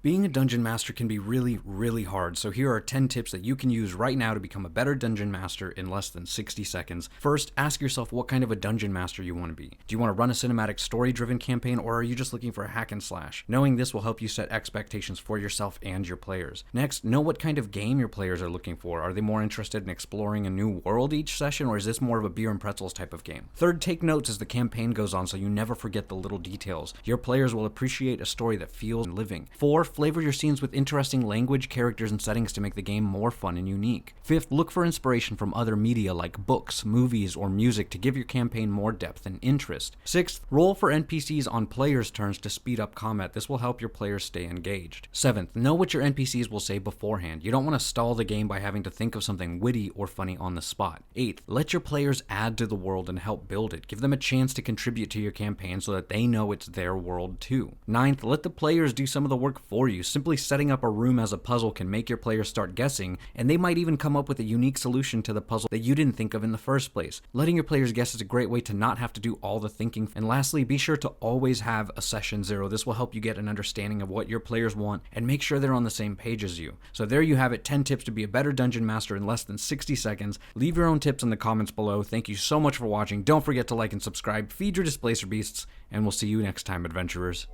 Being a dungeon master can be really hard, so here are 10 tips that you can use right now to become a better dungeon master in less than 60 seconds. First, ask yourself what kind of a dungeon master you want to be. Do you want to run a cinematic story-driven campaign, or are you just looking for a hack and slash? Knowing this will help you set expectations for yourself and your players. Next, know what kind of game your players are looking for. Are they more interested in exploring a new world each session, or is this more of a beer and pretzels type of game? Third, take notes as the campaign goes on so you never forget the little details. Your players will appreciate a story that feels living. 4, flavor your scenes with interesting language, characters, and settings to make the game more fun and unique. 5th, look for inspiration from other media like books, movies, or music to give your campaign more depth and interest. 6th, roll for NPCs on players' turns to speed up combat. This will help your players stay engaged. 7th, know what your NPCs will say beforehand. You don't want to stall the game by having to think of something witty or funny on the spot. 8th, let your players add to the world and help build it. Give them a chance to contribute to your campaign so that they know it's their world too. 9th, let the players do some of the work for you. Simply setting up a room as a puzzle can make your players start guessing, and they might even come up with a unique solution to the puzzle that you didn't think of in the first place. Letting your players guess is a great way to not have to do all the thinking. And lastly, be sure to always have a session 0. This will help you get an understanding of what your players want and make sure they're on the same page as you. So there you have it, 10 tips to be a better dungeon master in less than 60 seconds. Leave your own tips in the comments below. Thank you so much for watching. Don't forget to like and subscribe, feed your displacer beasts, and we'll see you next time, adventurers.